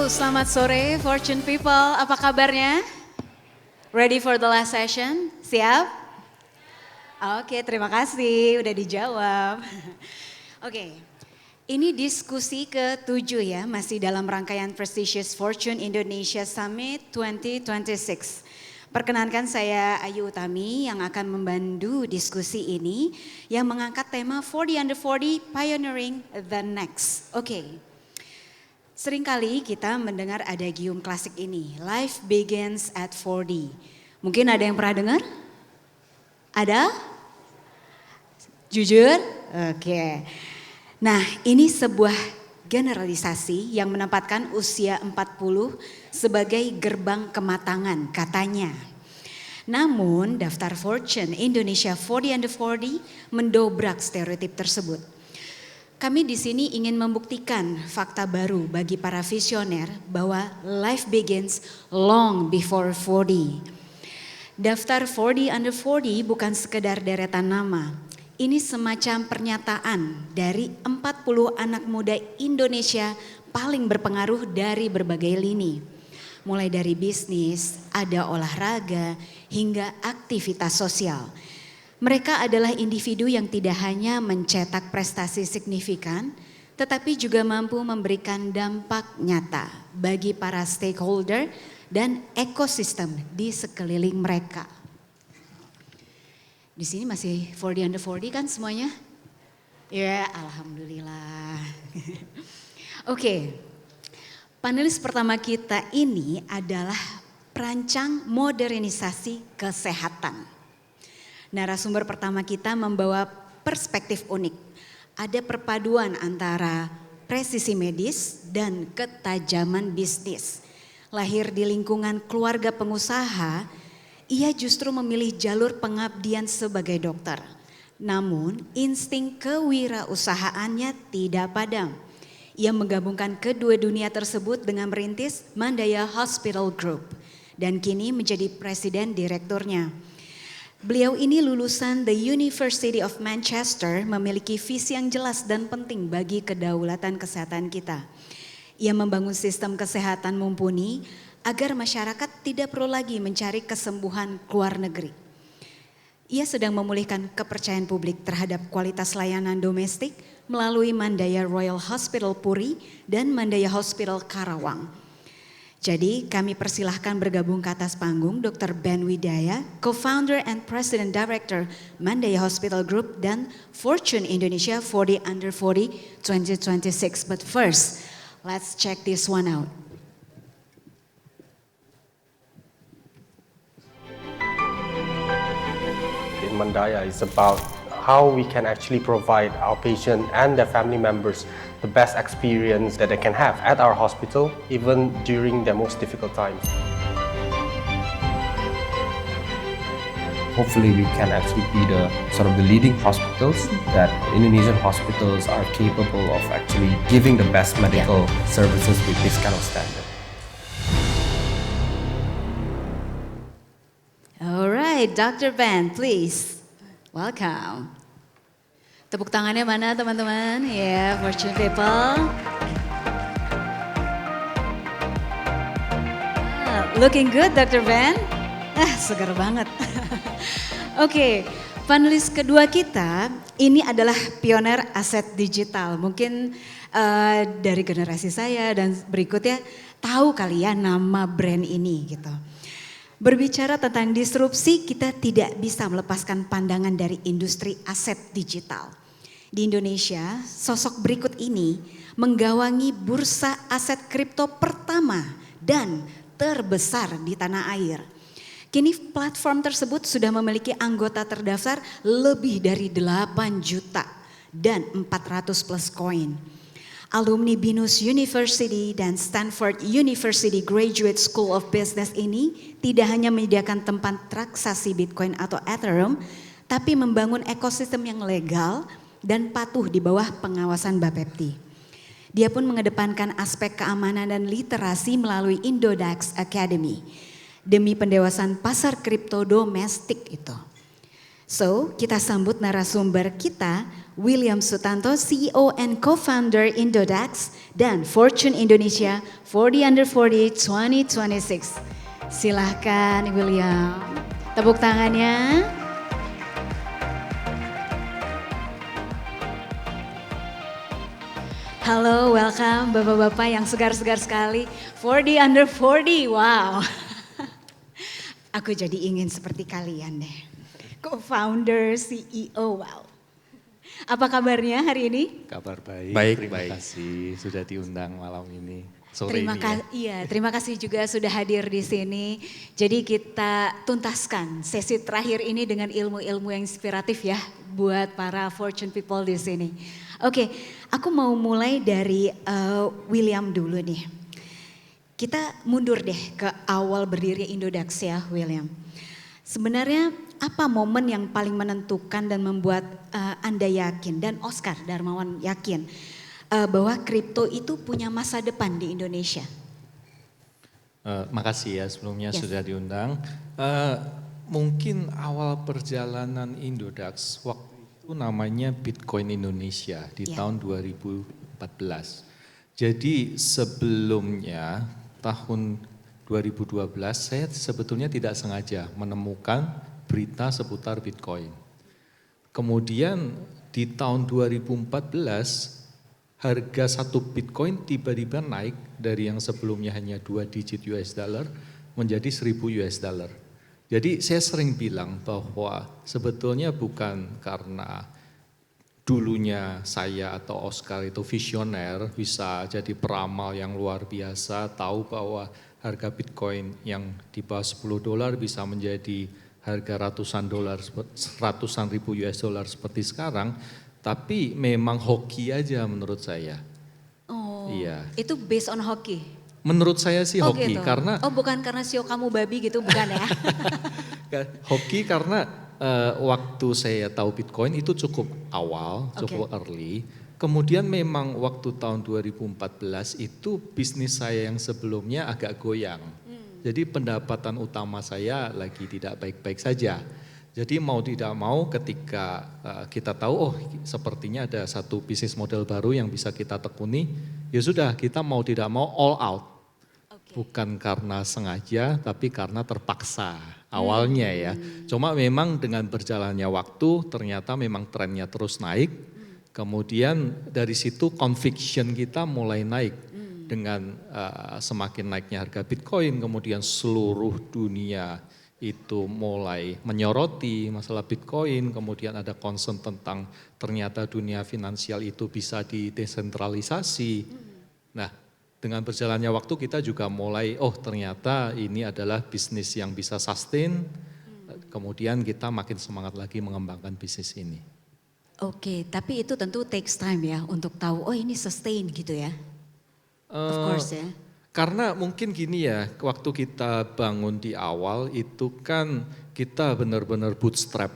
Selamat sore Fortune People, apa kabarnya? Ready for the last session? Siap? Oke, terima kasih udah dijawab. Oke, ini diskusi ke-7 ya, masih dalam rangkaian Prestigious Fortune Indonesia Summit 2026. Perkenankan saya Ayu Utami yang akan membantu diskusi ini yang mengangkat tema 40 Under 40 Pioneering the Next. Oke. Seringkali kita mendengar adagium klasik ini, life begins at 40. Mungkin ada yang pernah dengar? Ada? Jujur? Oke. Nah, ini sebuah generalisasi yang menempatkan usia 40 sebagai gerbang kematangan katanya. Namun daftar Fortune Indonesia 40 Under 40 mendobrak stereotip tersebut. Kami di sini ingin membuktikan fakta baru bagi para visioner bahwa life begins long before 40. Daftar 40 Under 40 bukan sekedar deretan nama. Ini semacam pernyataan dari 40 anak muda Indonesia paling berpengaruh dari berbagai lini. Mulai dari bisnis, ada olahraga, hingga aktivitas sosial. Mereka adalah individu yang tidak hanya mencetak prestasi signifikan, tetapi juga mampu memberikan dampak nyata bagi para stakeholder dan ekosistem di sekeliling mereka. Di sini masih 40 under 40 kan semuanya? Ya, alhamdulillah. Oke, panelis pertama kita ini adalah perancang modernisasi kesehatan. Narasumber pertama kita membawa perspektif unik. Ada perpaduan antara presisi medis dan ketajaman bisnis. Lahir di lingkungan keluarga pengusaha, ia justru memilih jalur pengabdian sebagai dokter. Namun insting kewirausahaannya tidak padam. Ia menggabungkan kedua dunia tersebut dengan merintis Mandaya Hospital Group dan kini menjadi presiden direkturnya. Beliau ini lulusan The University of Manchester, memiliki visi yang jelas dan penting bagi kedaulatan kesehatan kita. Ia membangun sistem kesehatan mumpuni agar masyarakat tidak perlu lagi mencari kesembuhan ke luar negeri. Ia sedang memulihkan kepercayaan publik terhadap kualitas layanan domestik melalui Mandaya Royal Hospital Puri dan Mandaya Hospital Karawang. Jadi kami persilahkan bergabung ke atas panggung Dr. Ben Widaya, Co-founder and President Director Mandaya Hospital Group dan Fortune Indonesia 40 Under 40 2026. But first, let's check this one out. In Mandaya is about how we can actually provide our patient and their family members the best experience that they can have at our hospital, even during their most difficult times. Hopefully we can actually be the sort of the leading hospitals that Indonesian hospitals are capable of actually giving the best medical services with this kind of standard. All right, Dr. Ben, please. Welcome. Tepuk tangannya mana teman-teman? Ya, Fortune People. Looking good, Dr. Ben. Segar banget. Oke, panelis kedua kita ini adalah pioner aset digital. Mungkin dari generasi saya dan berikutnya tahu kali ya nama brand ini gitu. Berbicara tentang disrupsi, kita tidak bisa melepaskan pandangan dari industri aset digital. Di Indonesia, sosok berikut ini menggawangi bursa aset kripto pertama dan terbesar di tanah air. Kini platform tersebut sudah memiliki anggota terdaftar lebih dari 8 juta dan 400 plus koin. Alumni Binus University dan Stanford University Graduate School of Business ini tidak hanya menyediakan tempat transaksi Bitcoin atau Ethereum, tapi membangun ekosistem yang legal dan patuh di bawah pengawasan Bapepti. Dia pun mengedepankan aspek keamanan dan literasi melalui Indodax Academy demi pendewasaan pasar kripto domestik itu. So, kita sambut narasumber kita, William Sutanto, CEO and co-founder Indodax dan Fortune Indonesia 40 Under 40 2026. Silahkan William, tepuk tangannya. Halo, welcome bapak-bapak yang segar-segar sekali. 40 Under 40, wow. Aku jadi ingin seperti kalian deh. Co-founder, CEO, wow. Apa kabarnya hari ini? Kabar baik, terima kasih sudah diundang malam ini. Sore ini ya. Terima kasih juga sudah hadir di sini. Jadi kita tuntaskan sesi terakhir ini dengan ilmu-ilmu yang inspiratif ya buat para fortune people di sini. Oke, aku mau mulai dari William dulu nih. Kita mundur deh ke awal berdiri Indodax ya William. Sebenarnya apa momen yang paling menentukan dan membuat Anda yakin dan Oscar Darmawan yakin bahwa kripto itu punya masa depan di Indonesia? Makasih ya sebelumnya sudah diundang. Mungkin awal perjalanan Indodax waktu itu namanya Bitcoin Indonesia di tahun 2014. Jadi sebelumnya tahun 2012 saya sebetulnya tidak sengaja menemukan berita seputar Bitcoin. Kemudian di tahun 2014 harga satu Bitcoin tiba-tiba naik dari yang sebelumnya hanya 2 digit US dollar menjadi 1000 US dollar. Jadi saya sering bilang bahwa sebetulnya bukan karena dulunya saya atau Oscar itu visioner, bisa jadi peramal yang luar biasa, tahu bahwa harga Bitcoin yang di bawah $10 bisa menjadi harga ratusan ribu US dollar seperti sekarang, tapi memang hoki aja menurut saya. Oh, iya. Itu based on hoki? Menurut saya sih hoki gitu. karena... Oh bukan karena sio kamu babi gitu, bukan ya? Hoki karena waktu saya tahu Bitcoin itu cukup awal, cukup early. Kemudian memang waktu tahun 2014 itu bisnis saya yang sebelumnya agak goyang. Jadi pendapatan utama saya lagi tidak baik-baik saja. Jadi mau tidak mau ketika kita tahu oh sepertinya ada satu bisnis model baru yang bisa kita tekuni, ya sudah kita mau tidak mau all out. Bukan karena sengaja tapi karena terpaksa awalnya ya. Cuma memang dengan berjalannya waktu ternyata memang trennya terus naik. Kemudian dari situ conviction kita mulai naik dengan semakin naiknya harga Bitcoin. Kemudian seluruh dunia itu mulai menyoroti masalah Bitcoin. Kemudian ada concern tentang ternyata dunia finansial itu bisa didesentralisasi. Nah, dengan berjalannya waktu kita juga mulai, oh ternyata ini adalah bisnis yang bisa sustain, kemudian kita makin semangat lagi mengembangkan bisnis ini. Oke, tapi itu tentu takes time ya untuk tahu, oh ini sustain gitu ya? Of course ya. Karena mungkin gini ya, waktu kita bangun di awal itu kan kita benar-benar bootstrap,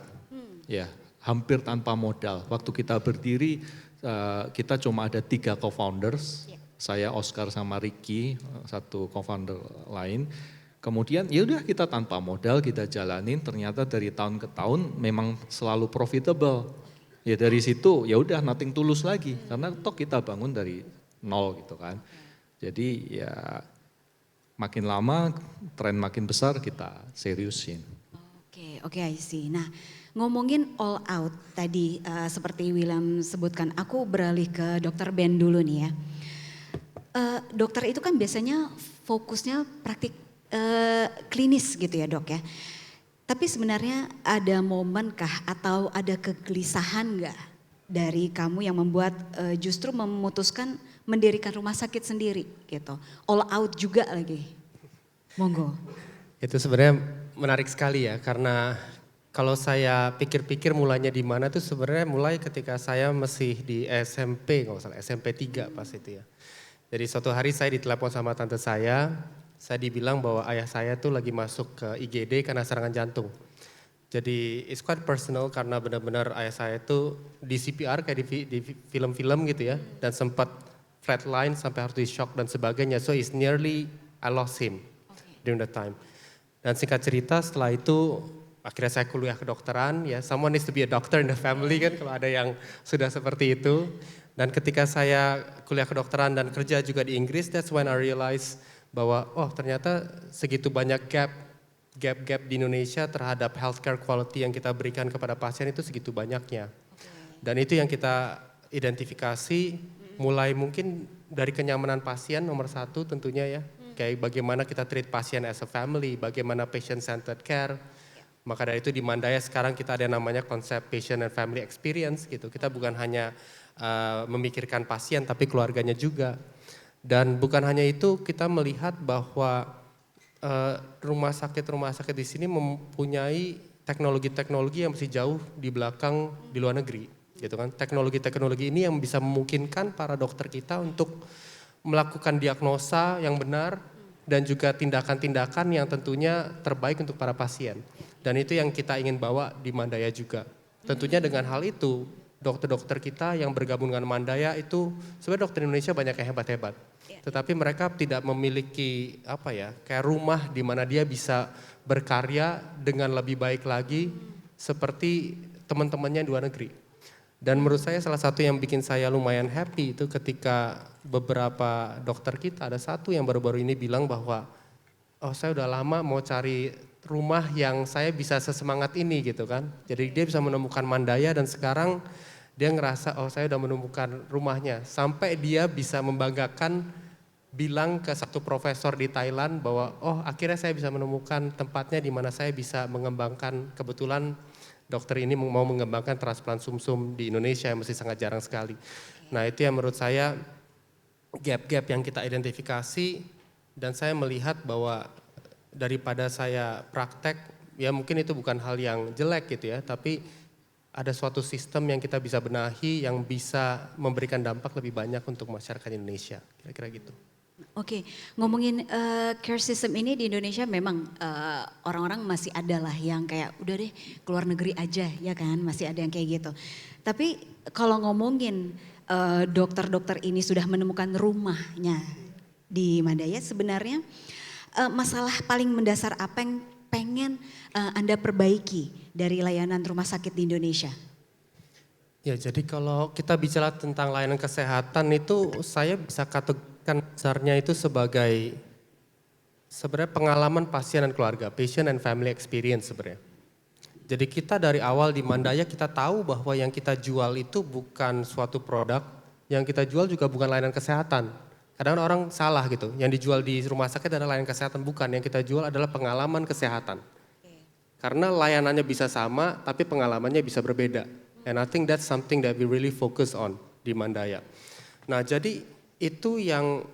ya hampir tanpa modal. Waktu kita berdiri kita cuma ada 3 co-founders. Saya, Oscar sama Ricky, satu co-founder lain. Kemudian ya udah kita tanpa modal kita jalanin, ternyata dari tahun ke tahun memang selalu profitable. Ya dari situ ya udah nothing tulus lagi, karena toh kita bangun dari nol gitu kan. Jadi ya makin lama tren makin besar kita seriusin. Oke, I see. Nah ngomongin all out tadi seperti William sebutkan, aku beralih ke Dr. Ben dulu nih ya. Dokter itu kan biasanya fokusnya praktik klinis gitu ya dok ya. Tapi sebenarnya ada momenkah atau ada kegelisahan nggak dari kamu yang membuat justru memutuskan mendirikan rumah sakit sendiri gitu. All out juga lagi. Monggo. Itu sebenarnya menarik sekali ya, karena kalau saya pikir-pikir mulainya di mana tuh sebenarnya mulai ketika saya masih di SMP, nggak salah SMP 3 pas itu ya. Jadi suatu hari saya ditelepon sama tante saya dibilang bahwa ayah saya tuh lagi masuk ke IGD karena serangan jantung. Jadi it's quite personal karena benar-benar ayah saya itu di CPR kayak di film-film gitu ya. Dan sempat flatline sampai harus di shock dan sebagainya. So it's nearly I lost him during that time. Dan singkat cerita setelah itu akhirnya saya kuliah kedokteran, ya someone needs to be a doctor in the family kan kalau ada yang sudah seperti itu. Dan ketika saya kuliah kedokteran dan kerja juga di Inggris, that's when I realize bahwa oh ternyata segitu banyak gap di Indonesia terhadap healthcare quality yang kita berikan kepada pasien itu segitu banyaknya. Dan itu yang kita identifikasi mulai mungkin dari kenyamanan pasien nomor satu tentunya ya. Kayak bagaimana kita treat pasien as a family, bagaimana patient centered care. Maka dari itu di Mandaya sekarang kita ada yang namanya konsep patient and family experience gitu. Kita bukan hanya memikirkan pasien tapi keluarganya juga. Dan bukan hanya itu, kita melihat bahwa rumah sakit di sini mempunyai teknologi-teknologi yang masih jauh di belakang di luar negeri gitu kan. Teknologi-teknologi ini yang bisa memungkinkan para dokter kita untuk melakukan diagnosa yang benar dan juga tindakan-tindakan yang tentunya terbaik untuk para pasien. Dan itu yang kita ingin bawa di Mandaya juga. Tentunya dengan hal itu, dokter-dokter kita yang bergabung dengan Mandaya itu sebenarnya dokter Indonesia banyak yang hebat-hebat. Tetapi mereka tidak memiliki kayak rumah di mana dia bisa berkarya dengan lebih baik lagi seperti teman-temannya di luar negeri. Dan menurut saya salah satu yang bikin saya lumayan happy itu ketika beberapa dokter kita, ada satu yang baru-baru ini bilang bahwa oh saya udah lama mau cari rumah yang saya bisa sesemangat ini gitu kan. Jadi dia bisa menemukan Mandaya dan sekarang dia ngerasa oh saya udah menemukan rumahnya. Sampai dia bisa membanggakan bilang ke satu profesor di Thailand bahwa oh akhirnya saya bisa menemukan tempatnya di mana saya bisa mengembangkan, kebetulan dokter ini mau mengembangkan transplant sumsum di Indonesia yang masih sangat jarang sekali. Nah itu yang menurut saya gap-gap yang kita identifikasi dan saya melihat bahwa daripada saya praktek, ya mungkin itu bukan hal yang jelek gitu ya, tapi ada suatu sistem yang kita bisa benahi yang bisa memberikan dampak lebih banyak untuk masyarakat Indonesia, kira-kira gitu. Oke, ngomongin care system ini di Indonesia memang orang-orang masih ada lah yang kayak udah deh keluar negeri aja ya kan, masih ada yang kayak gitu. Tapi kalau ngomongin dokter-dokter ini sudah menemukan rumahnya di Mandaya, sebenarnya masalah paling mendasar apa yang pengen Anda perbaiki dari layanan rumah sakit di Indonesia? Ya jadi kalau kita bicara tentang layanan kesehatan itu saya bisa kategorikan besarnya itu sebagai sebenarnya pengalaman pasien dan keluarga, patient and family experience sebenarnya. Jadi kita dari awal di Mandaya kita tahu bahwa yang kita jual itu bukan suatu produk, yang kita jual juga bukan layanan kesehatan. Kadang orang salah gitu, yang dijual di rumah sakit adalah layanan kesehatan, bukan. Yang kita jual adalah pengalaman kesehatan. Karena layanannya bisa sama, tapi pengalamannya bisa berbeda. And I think that's something that we really focus on di Mandaya. Nah jadi itu yang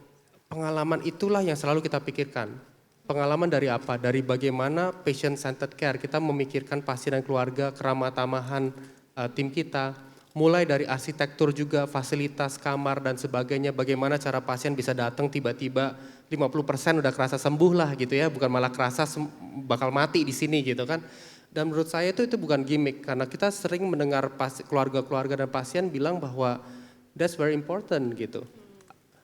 pengalaman itulah yang selalu kita pikirkan. Pengalaman dari apa? Dari bagaimana patient centered care, kita memikirkan pasien dan keluarga, keramah tamahan tim kita. Mulai dari arsitektur juga, fasilitas, kamar dan sebagainya. Bagaimana cara pasien bisa datang tiba-tiba 50% udah kerasa sembuh lah gitu ya. Bukan malah kerasa bakal mati di sini gitu kan. Dan menurut saya itu bukan gimmick. Karena kita sering mendengar keluarga-keluarga dan pasien bilang bahwa that's very important gitu.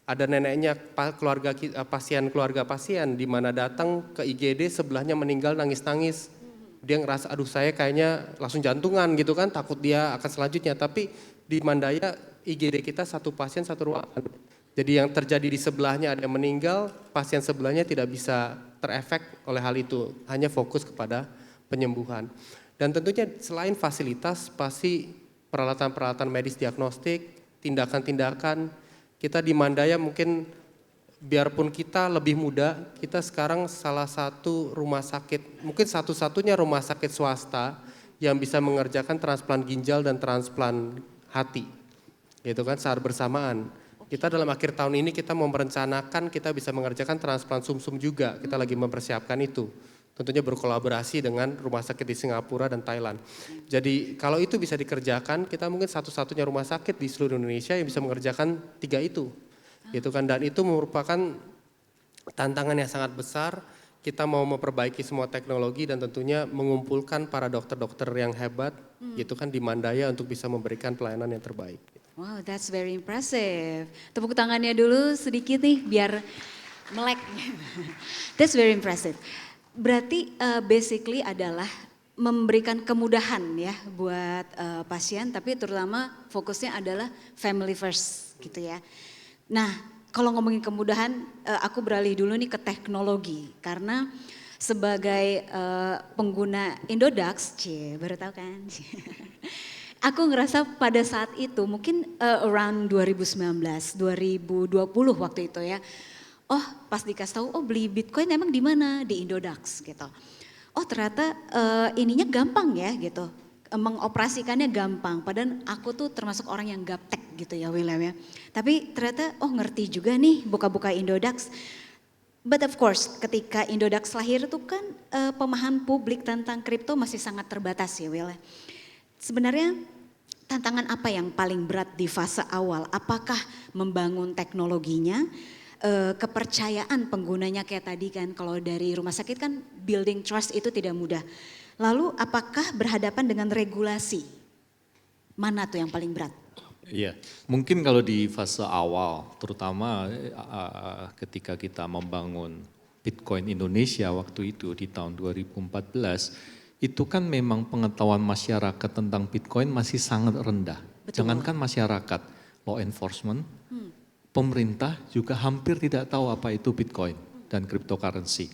Ada neneknya keluarga pasien di mana datang ke IGD sebelahnya meninggal nangis-nangis. Dia ngerasa aduh saya kayaknya langsung jantungan gitu kan, takut dia akan selanjutnya. Tapi di Mandaya IGD kita satu pasien satu ruangan. Jadi yang terjadi di sebelahnya ada yang meninggal, pasien sebelahnya tidak bisa terefek oleh hal itu. Hanya fokus kepada penyembuhan. Dan tentunya selain fasilitas pasti peralatan-peralatan medis diagnostik, tindakan-tindakan. Kita di Mandaya mungkin biarpun kita lebih muda, kita sekarang salah satu rumah sakit, mungkin satu-satunya rumah sakit swasta yang bisa mengerjakan transplant ginjal dan transplant hati. Gitu kan saat bersamaan. Kita dalam akhir tahun ini kita merencanakan kita bisa mengerjakan transplant sumsum juga. Kita lagi mempersiapkan itu. Tentunya berkolaborasi dengan rumah sakit di Singapura dan Thailand. Jadi kalau itu bisa dikerjakan, kita mungkin satu-satunya rumah sakit di seluruh Indonesia yang bisa mengerjakan 3 itu. Gitu kan, dan itu merupakan tantangan yang sangat besar. Kita mau memperbaiki semua teknologi dan tentunya mengumpulkan para dokter-dokter yang hebat gitu kan di Mandaya untuk bisa memberikan pelayanan yang terbaik. Wow, that's very impressive. Tepuk tangannya dulu sedikit nih biar melek. That's very impressive. Berarti basically adalah memberikan kemudahan ya buat pasien, tapi terutama fokusnya adalah family first gitu ya. Nah, kalau ngomongin kemudahan, aku beralih dulu nih ke teknologi karena sebagai pengguna Indodax, baru tahu kan? Aku ngerasa pada saat itu mungkin around 2019, 2020 waktu itu ya. Oh, pas dikasih tahu, oh beli Bitcoin emang di mana? Di Indodax gitu. Oh ternyata ininya gampang ya gitu, mengoperasikannya gampang. Padahal aku tuh termasuk orang yang gaptek gitu ya William ya. Tapi ternyata oh ngerti juga nih buka-buka Indodax. But of course ketika Indodax lahir tuh kan pemahaman publik tentang kripto masih sangat terbatas ya Will. Sebenarnya tantangan apa yang paling berat di fase awal? Apakah membangun teknologinya? Kepercayaan penggunanya kayak tadi kan, kalau dari rumah sakit kan building trust itu tidak mudah. Lalu apakah berhadapan dengan regulasi? Mana tuh yang paling berat? Iya, mungkin kalau di fase awal, terutama ketika kita membangun Bitcoin Indonesia waktu itu di tahun 2014, itu kan memang pengetahuan masyarakat tentang Bitcoin masih sangat rendah. Betul. Jangankan masyarakat, law enforcement, pemerintah juga hampir tidak tahu apa itu Bitcoin dan cryptocurrency.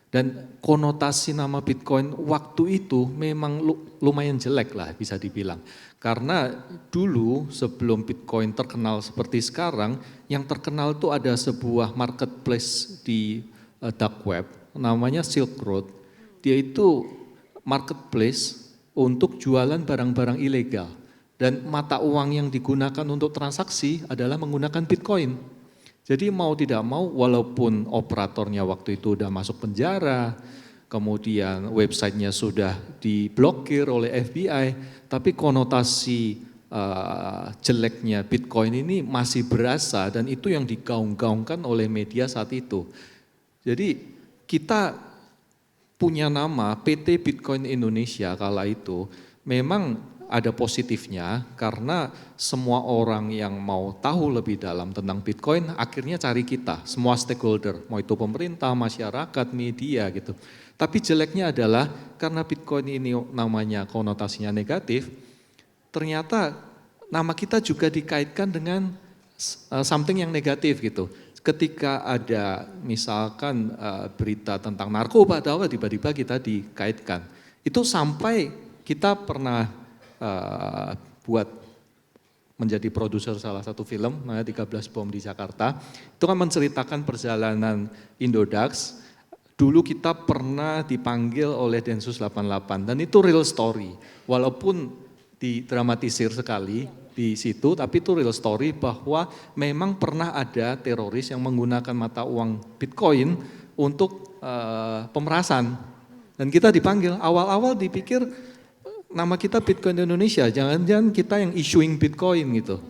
Dan konotasi nama Bitcoin waktu itu memang lumayan jelek lah bisa dibilang. Karena dulu sebelum Bitcoin terkenal seperti sekarang, yang terkenal itu ada sebuah marketplace di dark web namanya Silk Road. Dia itu marketplace untuk jualan barang-barang ilegal. Dan mata uang yang digunakan untuk transaksi adalah menggunakan Bitcoin. Jadi mau tidak mau walaupun operatornya waktu itu udah masuk penjara, kemudian websitenya sudah diblokir oleh FBI, tapi konotasi jeleknya Bitcoin ini masih berasa dan itu yang digaung-gaungkan oleh media saat itu. Jadi kita punya nama PT Bitcoin Indonesia kala itu memang ada positifnya karena semua orang yang mau tahu lebih dalam tentang Bitcoin akhirnya cari kita, semua stakeholder, mau itu pemerintah, masyarakat, media gitu. Tapi jeleknya adalah karena Bitcoin ini namanya konotasinya negatif, ternyata nama kita juga dikaitkan dengan something yang negatif gitu. Ketika ada misalkan berita tentang narkoba atau apa tiba-tiba kita dikaitkan. Itu sampai kita pernah buat menjadi produser salah satu film namanya 13 Bom di Jakarta. Itu kan menceritakan perjalanan Indodax. Dulu kita pernah dipanggil oleh Densus 88 dan itu real story. Walaupun didramatisir sekali di situ, tapi itu real story bahwa memang pernah ada teroris yang menggunakan mata uang Bitcoin untuk pemerasan. Dan kita dipanggil, awal-awal dipikir nama kita Bitcoin Indonesia, jangan-jangan kita yang issuing Bitcoin gitu.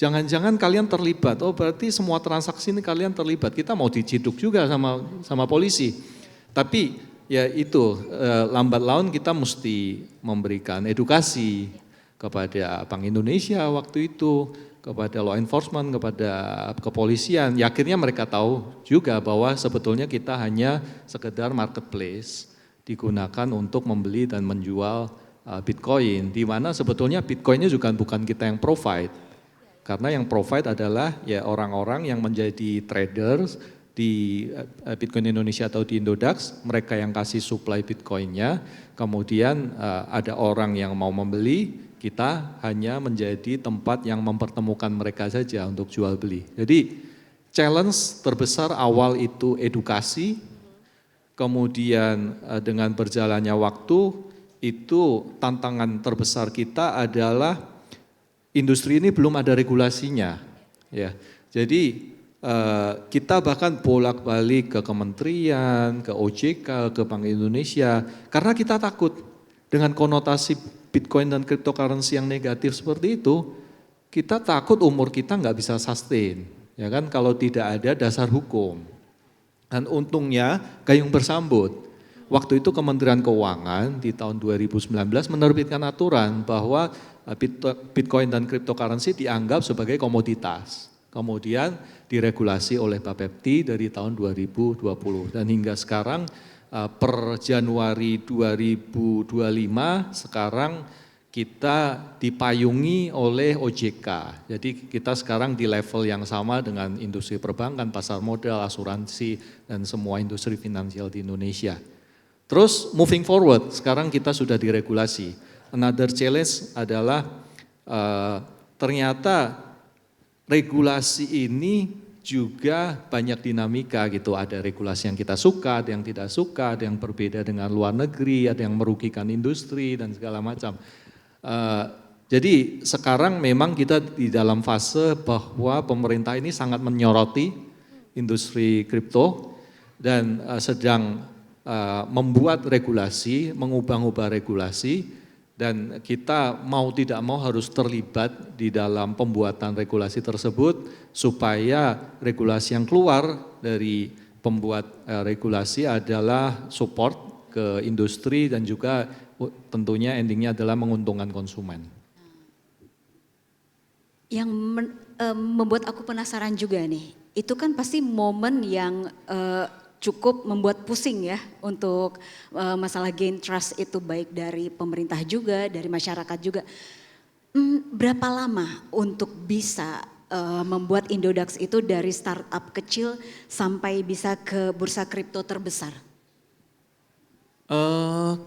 Jangan-jangan kalian terlibat, oh berarti semua transaksi ini kalian terlibat, kita mau diciduk juga sama polisi. Tapi ya itu, lambat laun kita mesti memberikan edukasi kepada Bank Indonesia waktu itu, kepada law enforcement, kepada kepolisian. Ya akhirnya mereka tahu juga bahwa sebetulnya kita hanya sekedar marketplace digunakan untuk membeli dan menjual Bitcoin, di mana sebetulnya Bitcoinnya juga bukan kita yang provide, karena yang provide adalah ya orang-orang yang menjadi traders di Bitcoin Indonesia atau di Indodax, mereka yang kasih supply Bitcoinnya, kemudian ada orang yang mau membeli, kita hanya menjadi tempat yang mempertemukan mereka saja untuk jual beli. Jadi challenge terbesar awal itu edukasi, kemudian dengan berjalannya waktu, itu tantangan terbesar kita adalah industri ini belum ada regulasinya, ya. Jadi kita bahkan bolak-balik ke kementerian, ke OJK, ke Bank Indonesia, karena kita takut dengan konotasi Bitcoin dan cryptocurrency yang negatif seperti itu, kita takut umur kita nggak bisa sustain, ya kan? Kalau tidak ada dasar hukum. Dan untungnya gayung bersambut. Waktu itu Kementerian Keuangan di tahun 2019 menerbitkan aturan bahwa Bitcoin dan cryptocurrency dianggap sebagai komoditas. Kemudian diregulasi oleh Bapepti dari tahun 2020 dan hingga sekarang per Januari 2025 sekarang kita dipayungi oleh OJK. Jadi kita sekarang di level yang sama dengan industri perbankan, pasar modal, asuransi, dan semua industri finansial di Indonesia. Terus moving forward, sekarang kita sudah diregulasi. Another challenge adalah ternyata regulasi ini juga banyak dinamika gitu. Ada regulasi yang kita suka, ada yang tidak suka, ada yang berbeda dengan luar negeri, ada yang merugikan industri dan segala macam. Jadi sekarang memang kita di dalam fase bahwa pemerintah ini sangat menyoroti industri kripto dan sedang membuat regulasi, mengubah-ubah regulasi, dan kita mau tidak mau harus terlibat di dalam pembuatan regulasi tersebut supaya regulasi yang keluar dari pembuat regulasi adalah support ke industri dan juga tentunya endingnya adalah menguntungkan konsumen. Yang membuat aku penasaran juga nih, itu kan pasti momen yang cukup membuat pusing ya untuk masalah gain trust itu, baik dari pemerintah juga, dari masyarakat juga. Berapa lama untuk bisa membuat Indodax itu dari startup kecil sampai bisa ke bursa kripto terbesar?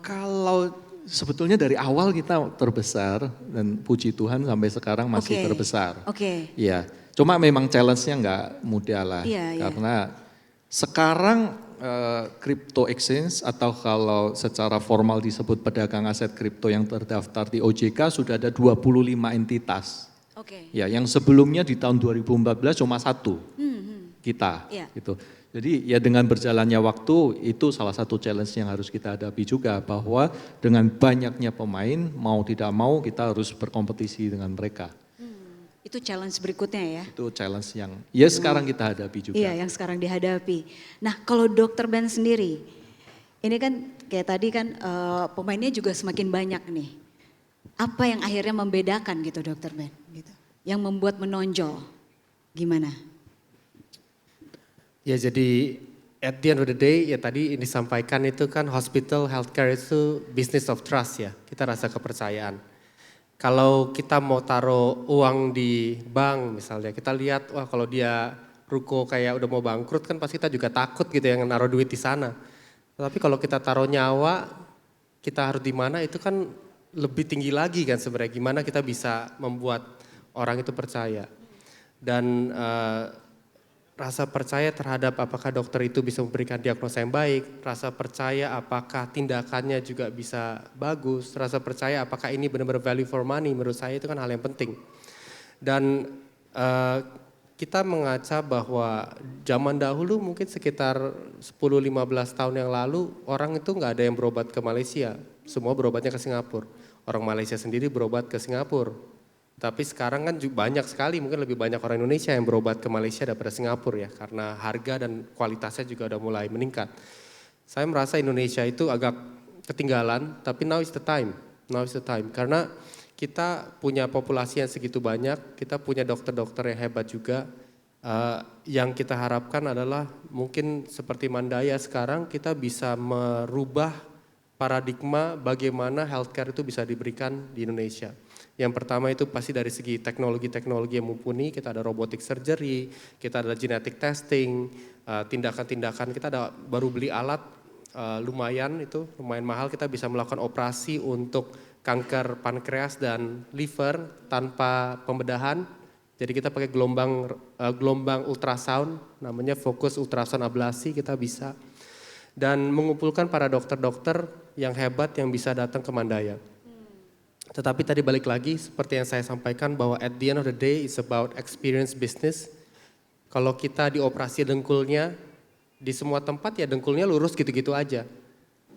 Kalau sebetulnya dari awal kita terbesar dan puji Tuhan sampai sekarang masih terbesar. Iya, cuma memang challenge-nya nggak mudah lah, karena sekarang crypto exchange atau kalau secara formal disebut pedagang aset kripto yang terdaftar di OJK sudah ada 25 entitas. Ya, yang sebelumnya di tahun 2014 cuma satu kita, gitu. Jadi ya dengan berjalannya waktu itu salah satu challenge yang harus kita hadapi juga, bahwa dengan banyaknya pemain mau tidak mau kita harus berkompetisi dengan mereka. Itu challenge berikutnya ya? Itu challenge yang ya sekarang kita hadapi juga. Iya, yang sekarang dihadapi. Nah, kalau Dr. Ben sendiri, ini kan kayak tadi kan pemainnya juga semakin banyak nih. Apa yang akhirnya membedakan gitu Dr. Ben? Gitu. Yang membuat menonjol, gimana? Ya jadi at the end of the day ya tadi yang disampaikan itu kan hospital healthcare itu business of trust ya. Kita rasa kepercayaan. Kalau kita mau taruh uang di bank misalnya, kita lihat wah kalau dia ruko kayak udah mau bangkrut kan pasti kita juga takut gitu yang naruh duit di sana. Tapi kalau kita taruh nyawa, kita harus di mana itu kan lebih tinggi lagi kan sebenarnya. Gimana kita bisa membuat orang itu percaya. Dan rasa percaya terhadap apakah dokter itu bisa memberikan diagnosa yang baik, rasa percaya apakah tindakannya juga bisa bagus, rasa percaya apakah ini benar-benar value for money, menurut saya itu kan hal yang penting. Dan kita mengaca bahwa zaman dahulu mungkin sekitar 10-15 tahun yang lalu orang itu nggak ada yang berobat ke Malaysia, semua berobatnya ke Singapura. Orang Malaysia sendiri berobat ke Singapura. Tapi sekarang kan banyak sekali, mungkin lebih banyak orang Indonesia yang berobat ke Malaysia daripada Singapura ya, karena harga dan kualitasnya juga udah mulai meningkat. Saya merasa Indonesia itu agak ketinggalan, tapi now is the time, karena kita punya populasi yang segitu banyak, kita punya dokter-dokter yang hebat juga. Yang kita harapkan adalah mungkin seperti Mandaya sekarang kita bisa merubah paradigma bagaimana healthcare itu bisa diberikan di Indonesia. Yang pertama itu pasti dari segi teknologi-teknologi yang mumpuni, kita ada robotic surgery, kita ada genetic testing, tindakan-tindakan, kita ada baru beli alat lumayan mahal, kita bisa melakukan operasi untuk kanker pankreas dan liver tanpa pembedahan. Jadi kita pakai gelombang ultrasound, namanya fokus ultrasound ablasi, kita bisa. Dan mengumpulkan para dokter-dokter yang hebat yang bisa datang ke Mandaya. Tetapi tadi balik lagi seperti yang saya sampaikan bahwa at the end of the day it's about experience business. Kalau kita di operasi dengkulnya di semua tempat ya dengkulnya lurus gitu-gitu aja.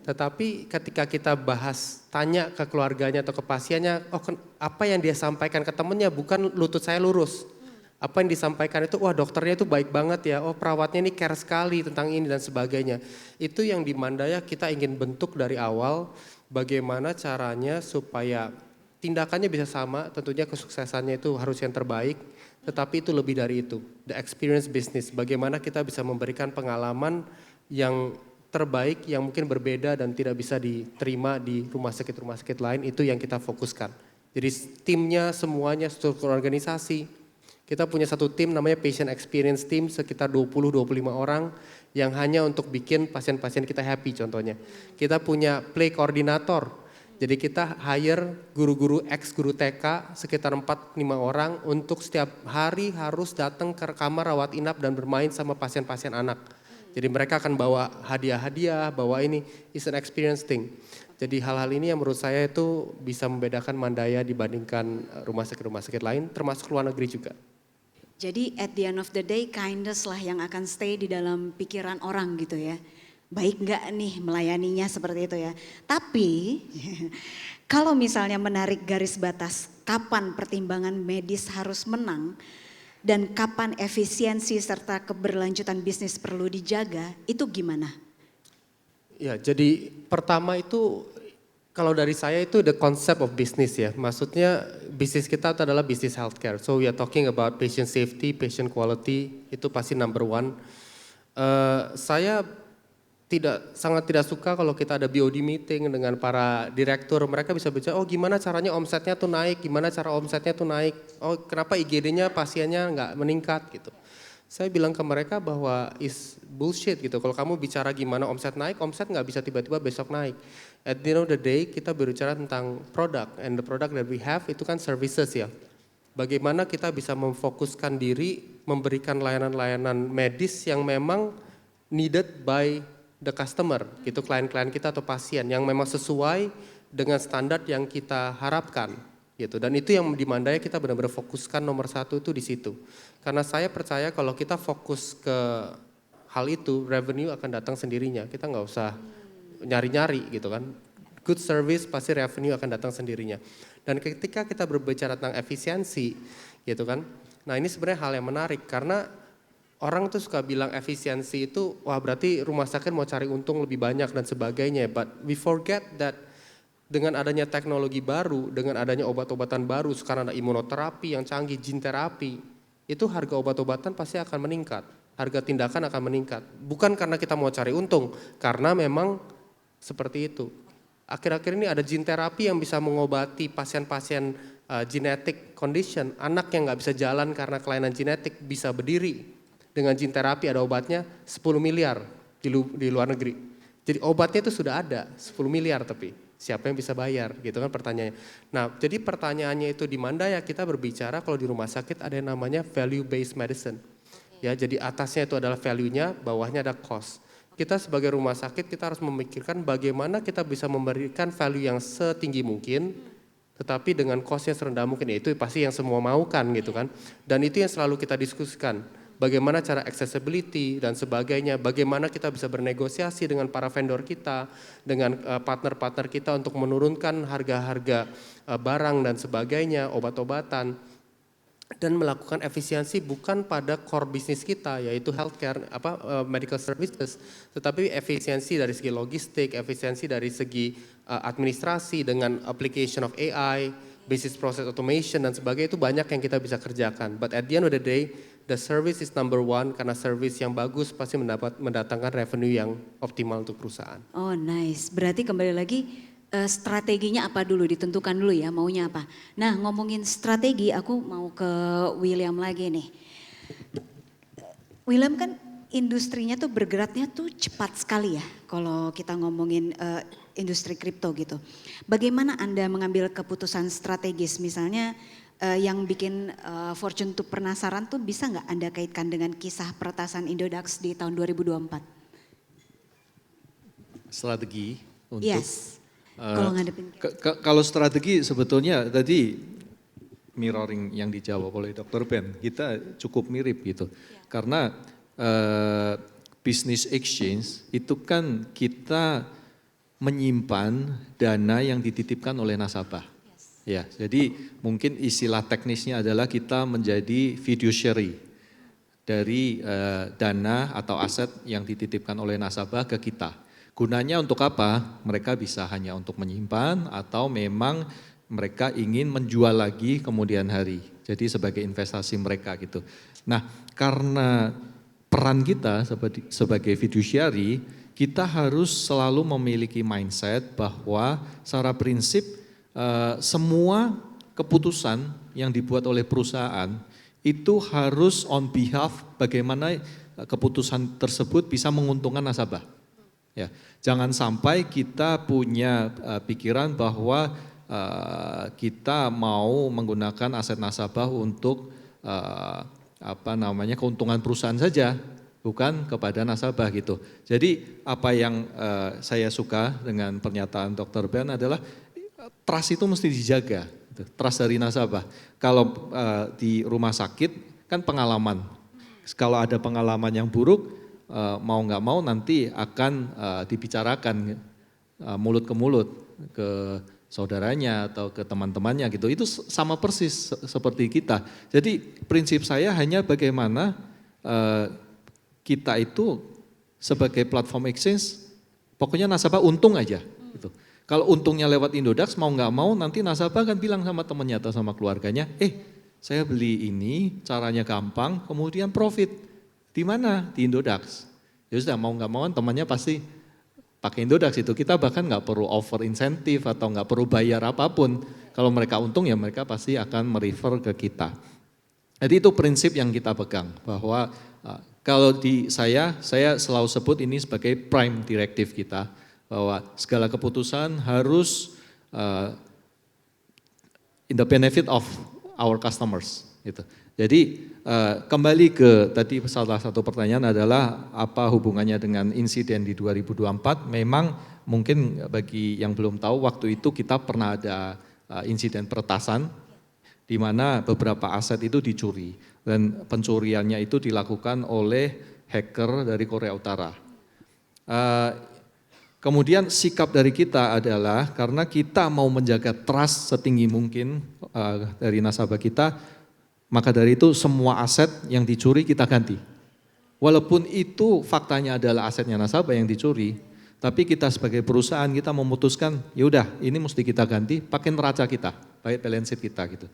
Tetapi ketika kita bahas, tanya ke keluarganya atau ke pasiennya, oh apa yang dia sampaikan ke temennya bukan lutut saya lurus. Apa yang disampaikan itu, wah dokternya itu baik banget ya, oh perawatnya ini care sekali tentang ini dan sebagainya. Itu yang di Mandaya kita ingin bentuk dari awal, bagaimana caranya supaya tindakannya bisa sama, tentunya kesuksesannya itu harus yang terbaik, tetapi itu lebih dari itu, the experience business, bagaimana kita bisa memberikan pengalaman yang terbaik yang mungkin berbeda dan tidak bisa diterima di rumah sakit lain, itu yang kita fokuskan. Jadi timnya semuanya, struktur organisasi, kita punya satu tim namanya Patient Experience Team sekitar 20-25 orang yang hanya untuk bikin pasien-pasien kita happy contohnya. Kita punya play koordinator. Jadi kita hire guru-guru ex-guru TK sekitar 4-5 orang untuk setiap hari harus datang ke kamar rawat inap dan bermain sama pasien-pasien anak. Jadi mereka akan bawa hadiah-hadiah, bawa ini, is an experience thing. Jadi hal-hal ini yang menurut saya itu bisa membedakan Mandaya dibandingkan rumah sakit lain, termasuk luar negeri juga. Jadi at the end of the day kindness lah yang akan stay di dalam pikiran orang gitu ya. Baik nggak nih melayaninya seperti itu ya. Tapi kalau misalnya menarik garis batas kapan pertimbangan medis harus menang dan kapan efisiensi serta keberlanjutan bisnis perlu dijaga, itu gimana? Ya, jadi pertama itu kalau dari saya itu the concept of business ya. Maksudnya bisnis kita itu adalah bisnis healthcare. So we are talking about patient safety, patient quality, itu pasti number one. Saya sangat tidak suka kalau kita ada BOD meeting dengan para direktur, mereka bisa bicara, oh gimana caranya omsetnya tuh naik, gimana cara omsetnya tuh naik, oh kenapa IGD-nya pasiennya nggak meningkat gitu. Saya bilang ke mereka bahwa is bullshit gitu, kalau kamu bicara gimana omset naik, omset nggak bisa tiba-tiba besok naik. At the end of the day kita berbicara tentang produk, and the product that we have itu kan services ya. Bagaimana kita bisa memfokuskan diri, memberikan layanan-layanan medis yang memang needed by the customer, gitu klien-klien kita atau pasien yang memang sesuai dengan standar yang kita harapkan, gitu. Dan itu yang di Mandaya kita benar-benar fokuskan nomor satu itu di situ. Karena saya percaya kalau kita fokus ke hal itu, revenue akan datang sendirinya. Kita nggak usah nyari-nyari, gitu kan. Good service pasti revenue akan datang sendirinya. Dan ketika kita berbicara tentang efisiensi, gitu kan. Nah ini sebenarnya hal yang menarik karena orang tuh suka bilang efisiensi itu, wah berarti rumah sakit mau cari untung lebih banyak dan sebagainya. But we forget that dengan adanya teknologi baru, dengan adanya obat-obatan baru, sekarang ada imunoterapi yang canggih, gene terapi, itu harga obat-obatan pasti akan meningkat. Harga tindakan akan meningkat. Bukan karena kita mau cari untung, karena memang seperti itu. Akhir-akhir ini ada gene terapi yang bisa mengobati pasien-pasien genetic condition. Anak yang nggak bisa jalan karena kelainan genetik bisa berdiri. Dengan gene terapi ada obatnya 10 miliar di luar negeri. Jadi obatnya itu sudah ada 10 miliar tapi siapa yang bisa bayar gitu kan pertanyaannya. Nah jadi pertanyaannya itu di Mandaya kita berbicara kalau di rumah sakit ada yang namanya value based medicine. Ya jadi atasnya itu adalah value-nya, bawahnya ada cost. Kita sebagai rumah sakit kita harus memikirkan bagaimana kita bisa memberikan value yang setinggi mungkin tetapi dengan cost yang serendah mungkin. Ya, itu pasti yang semua mau kan gitu kan. Dan itu yang selalu kita diskusikan. Bagaimana cara accessibility dan sebagainya, bagaimana kita bisa bernegosiasi dengan para vendor kita, dengan partner-partner kita untuk menurunkan harga-harga barang dan sebagainya, obat-obatan, dan melakukan efisiensi bukan pada core bisnis kita yaitu healthcare, medical services, tetapi efisiensi dari segi logistik, efisiensi dari segi administrasi dengan application of AI, business process automation dan sebagainya itu banyak yang kita bisa kerjakan. But at the end of the day, the service is number one karena service yang bagus pasti mendatangkan revenue yang optimal untuk perusahaan. Oh nice, berarti kembali lagi strateginya apa dulu, ditentukan dulu ya maunya apa. Nah ngomongin strategi aku mau ke William lagi nih. William kan industrinya tuh bergeraknya tuh cepat sekali ya kalau kita ngomongin industri kripto gitu. Bagaimana Anda mengambil keputusan strategis misalnya yang bikin Fortune tuh penasaran tuh bisa nggak Anda kaitkan dengan kisah peretasan Indodax di tahun 2024? Strategi untuk Yes. Kalau ngadepin kalau strategi sebetulnya tadi mirroring yang dijawab oleh Dr. Ben, kita cukup mirip gitu. Karena business exchange itu kan kita menyimpan dana yang dititipkan oleh nasabah. Ya, jadi mungkin istilah teknisnya adalah kita menjadi fiduciary dari dana atau aset yang dititipkan oleh nasabah ke kita. Gunanya untuk apa? Mereka bisa hanya untuk menyimpan atau memang mereka ingin menjual lagi kemudian hari. Jadi sebagai investasi mereka gitu. Nah, karena peran kita sebagai fiduciary, kita harus selalu memiliki mindset bahwa secara prinsip semua keputusan yang dibuat oleh perusahaan itu harus on behalf bagaimana keputusan tersebut bisa menguntungkan nasabah. Ya, jangan sampai kita punya pikiran bahwa kita mau menggunakan aset nasabah untuk keuntungan perusahaan saja, bukan kepada nasabah gitu. Jadi apa yang saya suka dengan pernyataan Dr. Ben adalah trust itu mesti dijaga, gitu. Trust dari nasabah. Kalau di rumah sakit kan pengalaman, kalau ada pengalaman yang buruk mau nggak mau nanti akan dibicarakan mulut ke mulut ke saudaranya atau ke teman-temannya gitu. Itu sama persis seperti kita. Jadi prinsip saya hanya bagaimana kita itu sebagai platform exchange, pokoknya nasabah untung aja gitu. Kalau untungnya lewat Indodax mau nggak mau nanti nasabah kan bilang sama temannya atau sama keluarganya, saya beli ini caranya gampang kemudian profit. Di mana? Di Indodax. Ya sudah mau nggak mau temannya pasti pakai Indodax itu. Kita bahkan nggak perlu offer insentif atau nggak perlu bayar apapun. Kalau mereka untung ya mereka pasti akan merefer ke kita. Jadi itu prinsip yang kita pegang bahwa kalau di saya selalu sebut ini sebagai prime directive kita. Bahwa segala keputusan harus in the benefit of our customers. Gitu. Jadi kembali ke tadi salah satu pertanyaan adalah apa hubungannya dengan insiden di 2024. Memang mungkin bagi yang belum tahu waktu itu kita pernah ada insiden peretasan di mana beberapa aset itu dicuri dan pencuriannya itu dilakukan oleh hacker dari Korea Utara. Kemudian sikap dari kita adalah karena kita mau menjaga trust setinggi mungkin dari nasabah kita, maka dari itu semua aset yang dicuri kita ganti. Walaupun itu faktanya adalah asetnya nasabah yang dicuri, tapi kita sebagai perusahaan kita memutuskan, ya udah ini mesti kita ganti pakai neraca kita, baik balance sheet kita gitu.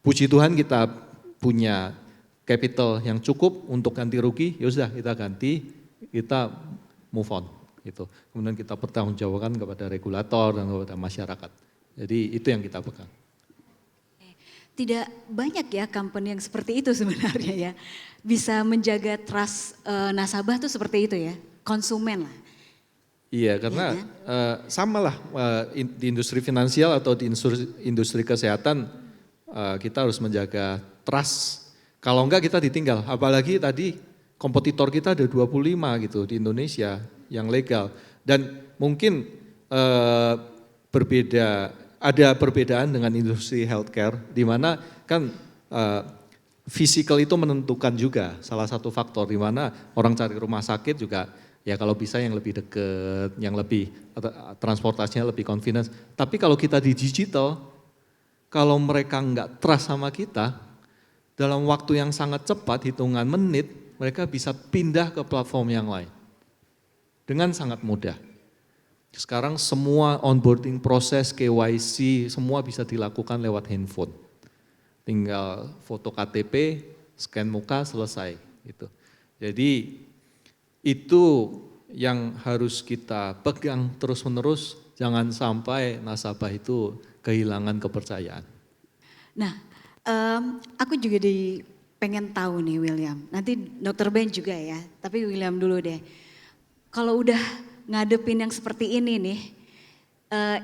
Puji Tuhan kita punya capital yang cukup untuk ganti rugi, ya sudah kita ganti, kita move on gitu. Kemudian kita pertanggungjawabkan kepada regulator dan kepada masyarakat. Jadi itu yang kita pegang. Tidak banyak ya company yang seperti itu sebenarnya ya. Bisa menjaga trust nasabah tuh seperti itu ya, konsumen lah. Iya karena sama lah di industri finansial atau di industri kesehatan kita harus menjaga trust. Kalau enggak kita ditinggal, apalagi tadi kompetitor kita ada 25 gitu di Indonesia yang legal. Dan mungkin ada perbedaan dengan industri healthcare di mana kan physical itu menentukan juga salah satu faktor di mana orang cari rumah sakit juga ya kalau bisa yang lebih dekat, yang lebih transportasinya lebih convenience. Tapi kalau kita di digital, kalau mereka enggak trust sama kita, dalam waktu yang sangat cepat, hitungan menit, mereka bisa pindah ke platform yang lain. Dengan sangat mudah. Sekarang semua onboarding proses, KYC, semua bisa dilakukan lewat handphone. Tinggal foto KTP, scan muka, selesai. Gitu. Jadi itu yang harus kita pegang terus-menerus, jangan sampai nasabah itu kehilangan kepercayaan. Nah, aku juga pengen tahu nih William, nanti Dr. Ben juga ya, tapi William dulu deh. Kalau udah ngadepin yang seperti ini nih,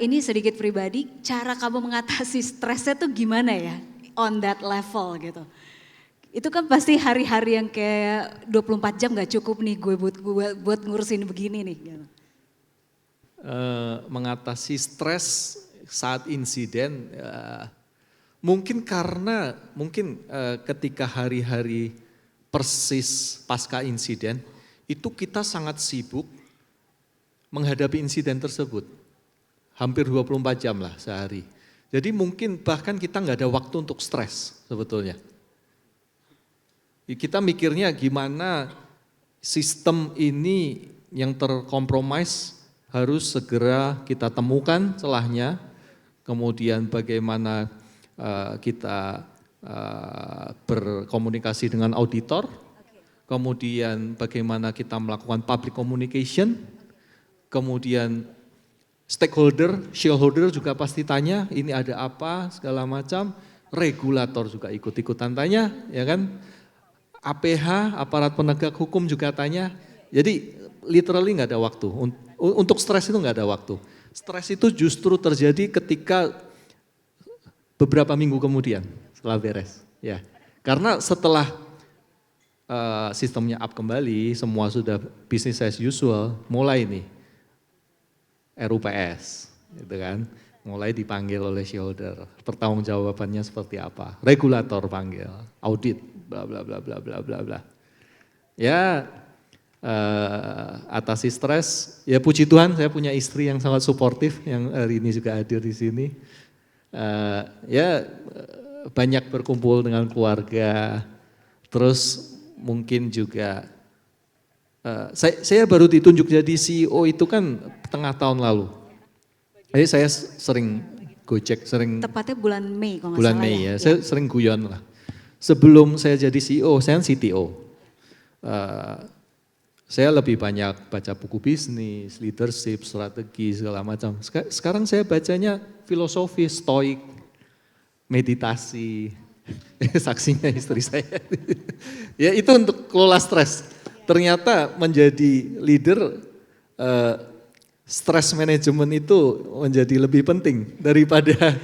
ini sedikit pribadi, cara kamu mengatasi stresnya tuh gimana ya on that level gitu. Itu kan pasti hari-hari yang kayak 24 jam gak cukup nih gue buat ngurusin begini nih. Gitu. Mengatasi stres saat insiden, mungkin karena ketika hari-hari persis pasca insiden, itu kita sangat sibuk menghadapi insiden tersebut. Hampir 24 jam lah sehari. Jadi mungkin bahkan kita nggak ada waktu untuk stres sebetulnya. Kita mikirnya gimana sistem ini yang terkompromis harus segera kita temukan celahnya. Kemudian bagaimana kita berkomunikasi dengan auditor. kemudian bagaimana kita melakukan public communication, kemudian stakeholder, shareholder juga pasti tanya ini ada apa segala macam, regulator juga ikut-ikutan tanya, ya kan? APH, aparat penegak hukum juga tanya. Jadi literally nggak ada waktu. Untuk stres itu nggak ada waktu. Stres itu justru terjadi ketika beberapa minggu kemudian setelah beres. Ya, karena setelah sistemnya up kembali, semua sudah business as usual, mulai nih RUPS, gitu kan, mulai dipanggil oleh shareholder, pertanggungjawabannya seperti apa, regulator panggil, audit, bla bla bla bla bla bla bla. Ya, atasi stres, ya puji Tuhan saya punya istri yang sangat suportif, yang hari ini juga hadir di sini. Banyak berkumpul dengan keluarga, terus mungkin juga saya baru ditunjuk jadi CEO itu kan tengah tahun lalu. Jadi saya sering gojek, sering Tepatnya bulan Mei kalau nggak bulan salah Mei ya. ya, saya sering guyon lah. Sebelum saya jadi CEO, saya kan CTO. Saya lebih banyak baca buku bisnis, leadership, strategi segala macam. Sekarang saya bacanya filosofi, stoik, meditasi. Saksinya istri saya. Ya itu untuk kelola stres. Ternyata menjadi leader, stress management itu menjadi lebih penting daripada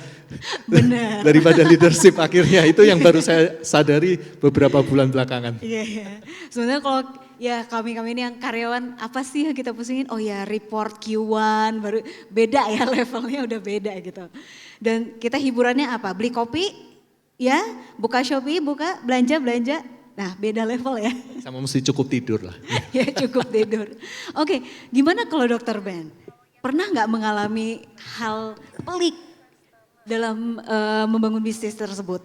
Benar. daripada leadership akhirnya. Itu yang baru saya sadari beberapa bulan belakangan. Iya, iya. Sebenarnya kalau ya kami ini yang karyawan apa sih yang kita pusingin? Oh ya report Q1 baru beda ya levelnya udah beda gitu. Dan kita hiburannya apa? Beli kopi, ya buka Shopee, buka belanja. Nah beda level ya. Sama mesti cukup tidur lah. Ya cukup tidur. Oke, gimana kalau Dokter Ben? Pernah nggak mengalami hal pelik dalam membangun bisnis tersebut?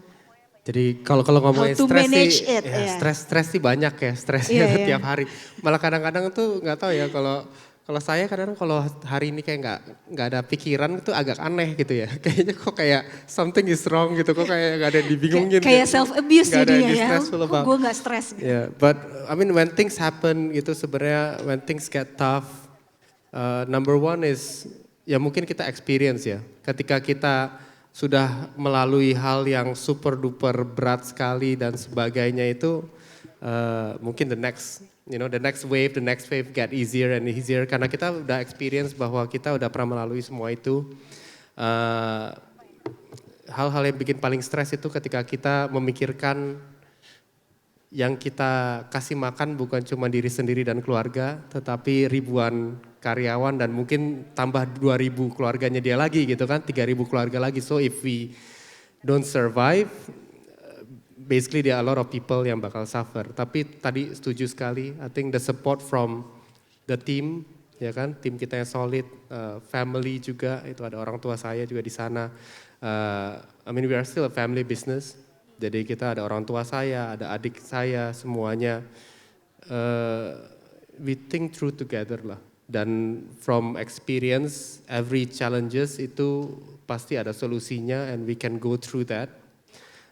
Jadi kalau ngomongin How to stres manage sih, it, ya, yeah. stres sih banyak ya, stresnya Iya, iya. setiap hari. Malah kadang-kadang tuh nggak tahu ya kalau saya kadang kalau hari ini kayak nggak ada pikiran itu agak aneh gitu ya. Kayaknya kok kayak something is wrong gitu, kok kayak nggak ada yang dibingungin. Kayak self abuse Nggak ada jadinya yang ya. di-stressful Kok about. gue nggak stres? Gitu. Yeah, but I mean when things happen gitu sebenarnya when things get tough, number one is ya mungkin kita experience ya. Ketika kita sudah melalui hal yang super duper berat sekali dan sebagainya itu mungkin the next wave get easier and easier karena kita udah experience bahwa kita udah pernah melalui semua itu. Hal-hal yang bikin paling stres itu ketika kita memikirkan yang kita kasih makan bukan cuma diri sendiri dan keluarga, tetapi ribuan karyawan dan mungkin tambah 2.000 keluarganya dia lagi gitu kan, 3.000 keluarga lagi. So if we don't survive, basically there are a lot of people yang bakal suffer. Tapi tadi setuju sekali, I think the support from the team, ya kan, tim kita yang solid, family juga, itu ada orang tua saya juga di sana. I mean we are still a family business. Jadi kita ada orang tua saya, ada adik saya, semuanya we think through together lah. Dan from experience, every challenges itu pasti ada solusinya and we can go through that.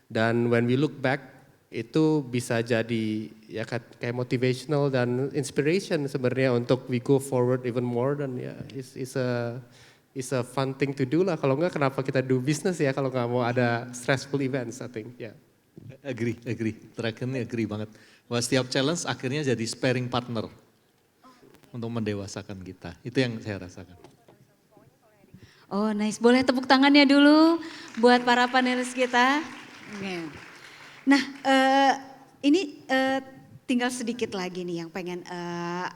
Dan when we look back, itu bisa jadi ya kayak motivational dan inspiration sebenarnya untuk we go forward even more dan ya it's a fun thing to do lah. Kalau enggak kenapa kita do business ya kalau nggak mau ada stressful events I think. Yeah. Agree. Terakhirnya agree banget. Bahwa setiap challenge akhirnya jadi sparring partner untuk mendewasakan kita. Itu yang saya rasakan. Oh nice, boleh tepuk tangannya dulu buat para panelis kita. Nah ini tinggal sedikit lagi nih yang pengen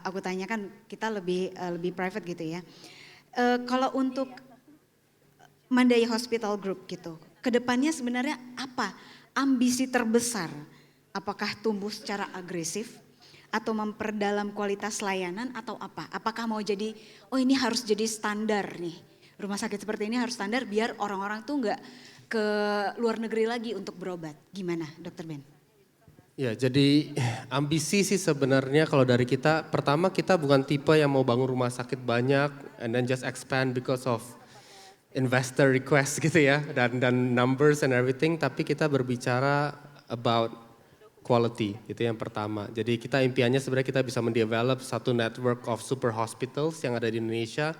aku tanyakan, kita lebih private gitu ya. Kalau untuk Mandaya Hospital Group gitu, kedepannya sebenarnya apa ambisi terbesar? Apakah tumbuh secara agresif atau memperdalam kualitas layanan atau apa? Apakah mau jadi, oh ini harus jadi standar nih, rumah sakit seperti ini harus standar biar orang-orang tuh nggak ke luar negeri lagi untuk berobat. Gimana Dokter Ben? Ya jadi ambisi sih sebenarnya kalau dari kita, pertama kita bukan tipe yang mau bangun rumah sakit banyak and then just expand because of investor request gitu ya dan numbers and everything, tapi kita berbicara about quality, itu yang pertama. Jadi kita impiannya sebenarnya kita bisa mendevelop satu network of super hospitals yang ada di Indonesia,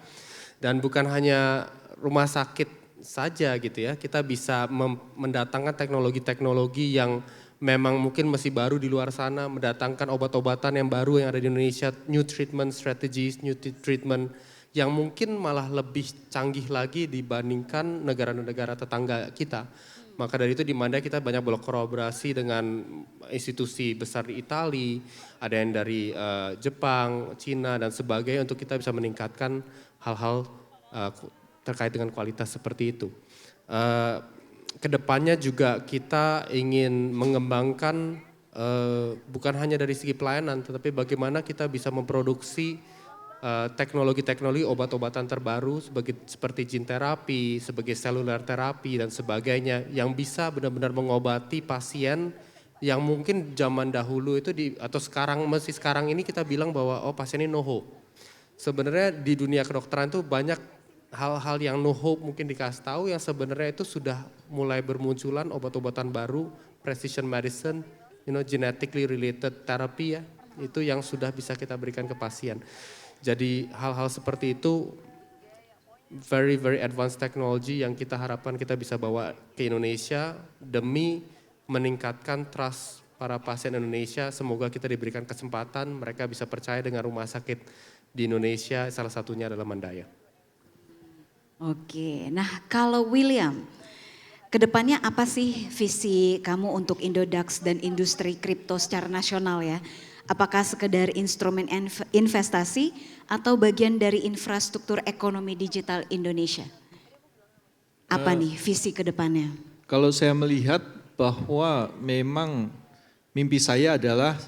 dan bukan hanya rumah sakit saja gitu ya, kita bisa mendatangkan teknologi-teknologi yang memang mungkin masih baru di luar sana, mendatangkan obat-obatan yang baru yang ada di Indonesia, new treatment strategies, new treatment yang mungkin malah lebih canggih lagi dibandingkan negara-negara tetangga kita. Maka dari itu di Manda kita banyak berkolaborasi dengan institusi besar di Italia, ada yang dari Jepang, Cina dan sebagainya untuk kita bisa meningkatkan hal-hal terkait dengan kualitas seperti itu. Kedepannya juga kita ingin mengembangkan bukan hanya dari segi pelayanan, tetapi bagaimana kita bisa memproduksi teknologi-teknologi obat-obatan terbaru seperti gene terapi, sebagai seluler terapi dan sebagainya yang bisa benar-benar mengobati pasien yang mungkin zaman dahulu itu atau masih sekarang ini kita bilang bahwa pasien ini no hope. Sebenarnya di dunia kedokteran itu banyak hal-hal yang no hope mungkin dikasih tahu yang sebenarnya itu sudah mulai bermunculan obat-obatan baru, precision medicine, genetically related therapy ya, itu yang sudah bisa kita berikan ke pasien. Jadi hal-hal seperti itu very very advanced technology yang kita harapkan kita bisa bawa ke Indonesia demi meningkatkan trust para pasien Indonesia. Semoga kita diberikan kesempatan, mereka bisa percaya dengan rumah sakit di Indonesia, salah satunya adalah Mandaya. Oke, nah kalau William, kedepannya apa sih visi kamu untuk Indodax dan industri kripto secara nasional ya? Apakah sekedar instrumen investasi atau bagian dari infrastruktur ekonomi digital Indonesia? Apa nih visi kedepannya? Kalau saya melihat bahwa memang mimpi saya adalah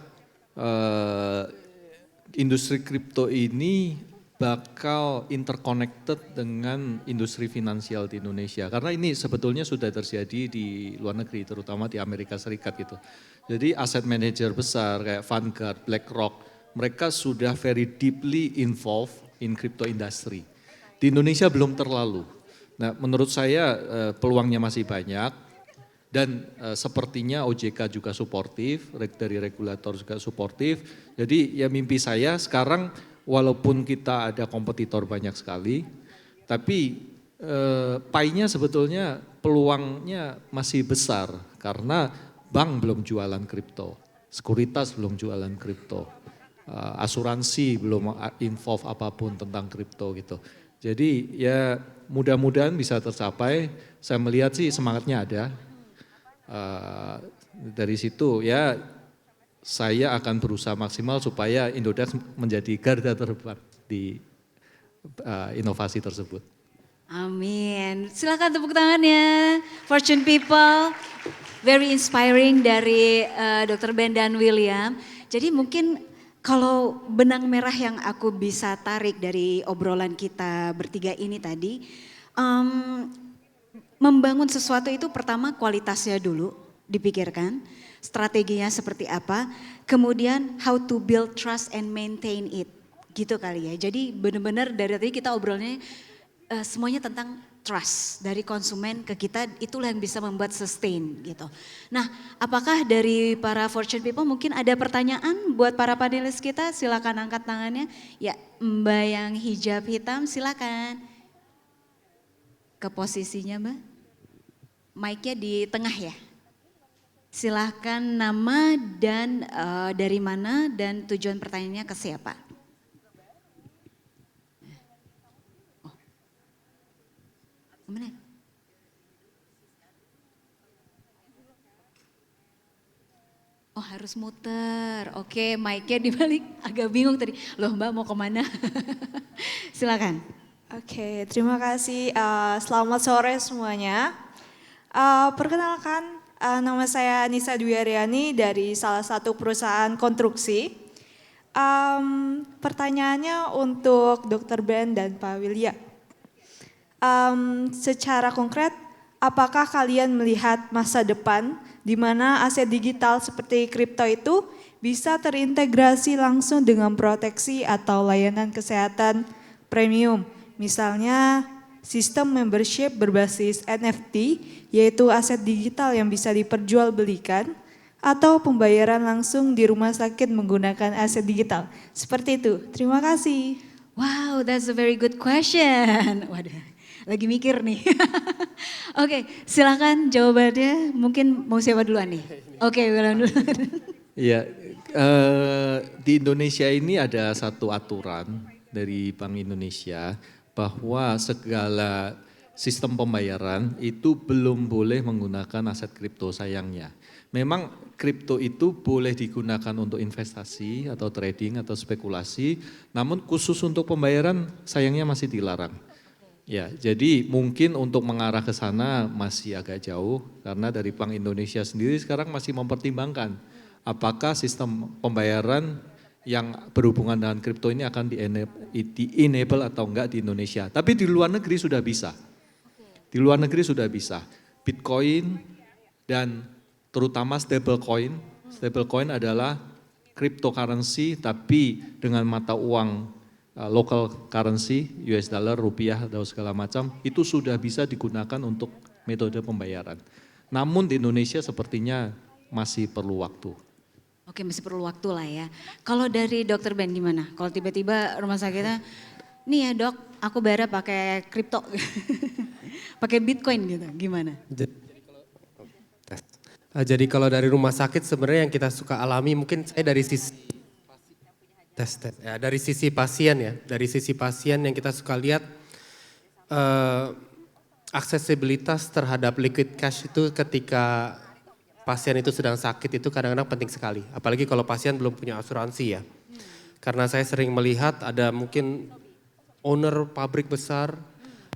industri kripto ini bakal interconnected dengan industri finansial di Indonesia. Karena ini sebetulnya sudah terjadi di luar negeri, terutama di Amerika Serikat gitu. Jadi aset manager besar kayak Vanguard, BlackRock, mereka sudah very deeply involved in crypto industry. Di Indonesia belum terlalu. Nah menurut saya peluangnya masih banyak dan sepertinya OJK juga suportif, dari regulator juga suportif. Jadi ya mimpi saya sekarang walaupun kita ada kompetitor banyak sekali, tapi pie-nya sebetulnya peluangnya masih besar karena bank belum jualan kripto, sekuritas belum jualan kripto, asuransi belum involve apapun tentang kripto gitu. Jadi ya mudah-mudahan bisa tercapai, saya melihat sih semangatnya ada. Dari situ ya saya akan berusaha maksimal supaya Indodax menjadi garda terdepan di inovasi tersebut. Amin. Silakan tepuk tangannya, Fortune People. Very inspiring dari Dr. Ben dan William. Jadi mungkin kalau benang merah yang aku bisa tarik dari obrolan kita bertiga ini tadi, membangun sesuatu itu pertama kualitasnya dulu dipikirkan, strateginya seperti apa, kemudian how to build trust and maintain it, gitu kali ya. Jadi benar-benar dari tadi kita obrolnya semuanya tentang trust dari konsumen ke kita, itulah yang bisa membuat sustain gitu. Nah, apakah dari para Fortune People mungkin ada pertanyaan buat para panelis kita? Silakan angkat tangannya. Ya, Mbak yang hijab hitam silakan. Ke posisinya Mbak. Mic-nya di tengah ya. Silakan nama dan dari mana dan tujuan pertanyaannya ke siapa? Mana? Oh harus muter, oke mic-nya dibalik, agak bingung tadi. Loh Mbak mau kemana? Silakan. Oke, terima kasih. Selamat sore semuanya. Perkenalkan, nama saya Nisa Dwi Aryani dari salah satu perusahaan konstruksi. Pertanyaannya untuk Dr. Ben dan Pak William. Secara konkret, apakah kalian melihat masa depan di mana aset digital seperti kripto itu bisa terintegrasi langsung dengan proteksi atau layanan kesehatan premium? Misalnya sistem membership berbasis NFT, yaitu aset digital yang bisa diperjualbelikan, atau pembayaran langsung di rumah sakit menggunakan aset digital? Seperti itu. Terima kasih. Wow, that's a very good question. Waduh, lagi mikir nih. Oke, silakan jawabannya. Mungkin mau siapa duluan nih? Oke, William dulu. Iya, di Indonesia ini ada satu aturan dari Bank Indonesia bahwa segala sistem pembayaran itu belum boleh menggunakan aset kripto sayangnya. Memang kripto itu boleh digunakan untuk investasi atau trading atau spekulasi, namun khusus untuk pembayaran sayangnya masih dilarang. Ya, jadi mungkin untuk mengarah ke sana masih agak jauh karena dari Bank Indonesia sendiri sekarang masih mempertimbangkan apakah sistem pembayaran yang berhubungan dengan kripto ini akan di-enable atau enggak di Indonesia. Tapi di luar negeri sudah bisa. Di luar negeri sudah bisa. Bitcoin dan terutama stablecoin. Stablecoin adalah cryptocurrency tapi dengan mata uang local currency, US dollar, rupiah, atau segala macam, itu sudah bisa digunakan untuk metode pembayaran. Namun di Indonesia sepertinya masih perlu waktu. Oke, masih perlu waktu lah ya. Kalau dari Dokter Ben gimana? Kalau tiba-tiba rumah sakitnya, nih ya dok, aku bayar pakai kripto, pakai bitcoin gitu, gimana? Jadi kalau dari rumah sakit sebenarnya yang kita suka alami mungkin saya dari sisi dari sisi pasien ya, dari sisi pasien yang kita suka lihat aksesibilitas terhadap liquid cash itu ketika pasien itu sedang sakit itu kadang-kadang penting sekali. Apalagi kalau pasien belum punya asuransi ya. Karena saya sering melihat ada mungkin owner pabrik besar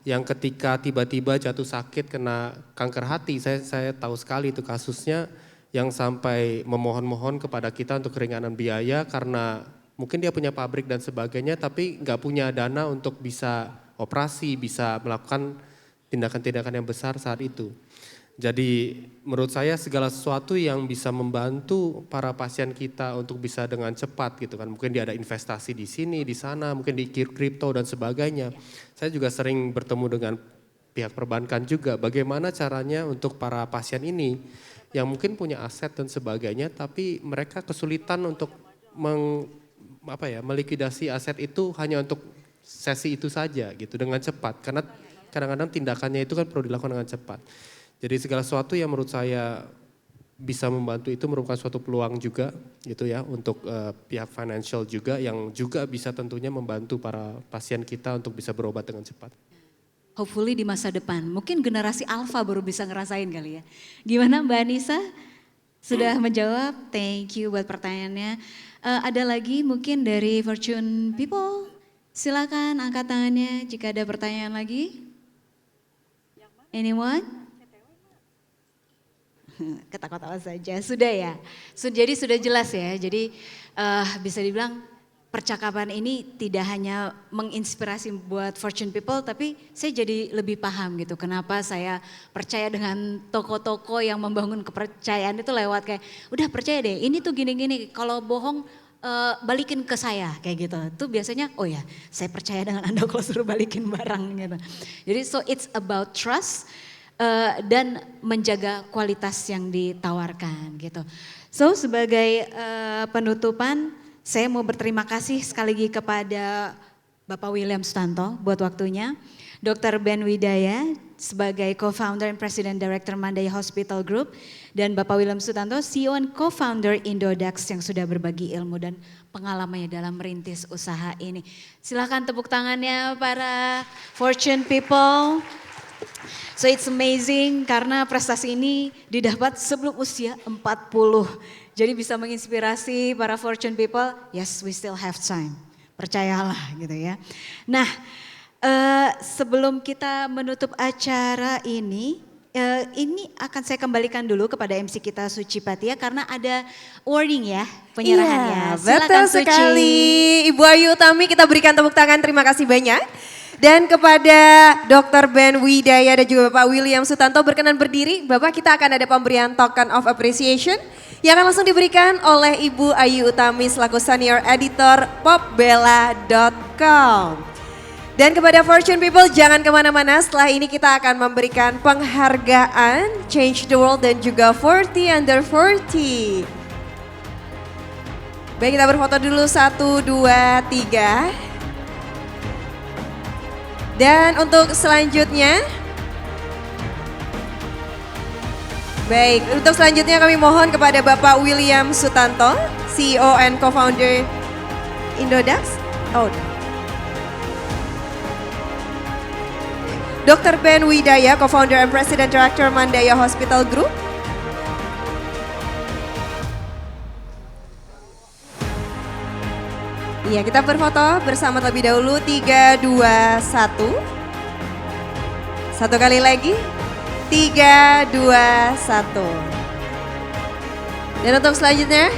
yang ketika tiba-tiba jatuh sakit kena kanker hati. Saya tahu sekali itu kasusnya yang sampai memohon-mohon kepada kita untuk keringanan biaya karena mungkin dia punya pabrik dan sebagainya tapi nggak punya dana untuk bisa operasi, bisa melakukan tindakan-tindakan yang besar saat itu. Jadi menurut saya segala sesuatu yang bisa membantu para pasien kita untuk bisa dengan cepat gitu kan. Mungkin dia ada investasi di sini, di sana, mungkin di kripto dan sebagainya. Saya juga sering bertemu dengan pihak perbankan juga. Bagaimana caranya untuk para pasien ini yang mungkin punya aset dan sebagainya tapi mereka kesulitan untuk melikuidasi aset itu hanya untuk sesi itu saja gitu dengan cepat. Karena kadang-kadang tindakannya itu kan perlu dilakukan dengan cepat. Jadi segala sesuatu yang menurut saya bisa membantu itu merupakan suatu peluang juga gitu ya untuk pihak financial juga yang juga bisa tentunya membantu para pasien kita untuk bisa berobat dengan cepat. Hopefully di masa depan, mungkin generasi alpha baru bisa ngerasain kali ya. Gimana Mbak Anissa? Sudah menjawab, thank you buat pertanyaannya. Ada lagi mungkin dari Fortune People? Silakan angkat tangannya jika ada pertanyaan lagi. Anyone? Ketawa-tawa saja, sudah ya. Jadi sudah jelas ya, jadi bisa dibilang percakapan ini tidak hanya menginspirasi buat Fortune People, tapi saya jadi lebih paham gitu kenapa saya percaya dengan toko-toko yang membangun kepercayaan itu lewat kayak, udah percaya deh ini tuh gini-gini, kalau bohong balikin ke saya kayak gitu. Itu biasanya oh ya saya percaya dengan Anda kalau suruh balikin barang gitu. Jadi so it's about trust. Dan menjaga kualitas yang ditawarkan gitu. So sebagai penutupan saya mau berterima kasih sekali lagi kepada Bapak William Sutanto buat waktunya. Dr. Ben Widaya sebagai co-founder and president director Mandai Hospital Group. Dan Bapak William Sutanto CEO and co-founder Indodax yang sudah berbagi ilmu dan pengalamannya dalam merintis usaha ini. Silakan tepuk tangannya para Fortune People. So it's amazing karena prestasi ini didapat sebelum usia 40. Jadi bisa menginspirasi para Fortune People, yes we still have time. Percayalah gitu ya. Nah sebelum kita menutup acara ini akan saya kembalikan dulu kepada MC kita Suci Patia karena ada wording ya penyerahannya. Iya, betul sekali. Ibu Ayu Utami kita berikan tepuk tangan, terima kasih banyak. Dan kepada Dr. Ben Widaya dan juga Bapak William Sutanto berkenan berdiri. Bapak kita akan ada pemberian token of appreciation yang akan langsung diberikan oleh Ibu Ayu Utami selaku senior editor popbella.com. Dan kepada Fortune People jangan kemana-mana, setelah ini kita akan memberikan penghargaan Change the World dan juga 40 Under 40. Baik, kita berfoto dulu 1, 2, 3. Dan untuk selanjutnya, baik, untuk selanjutnya kami mohon kepada Bapak William Sutanto, CEO and Co-founder Indodax. Oh. Dr. Ben Widaya, Co-founder and President Director Mandaya Hospital Group. Iya, kita berfoto bersama terlebih dahulu 3, 2, 1. Satu kali lagi. 3, 2, 1. Dan untuk selanjutnya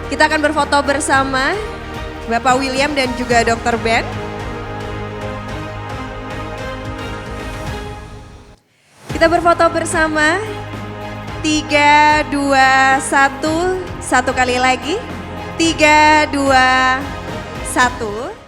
kita akan berfoto bersama Bapak William dan juga Dr. Ben. Kita berfoto bersama 3, 2, 1. Satu kali lagi. 3, 2, 1.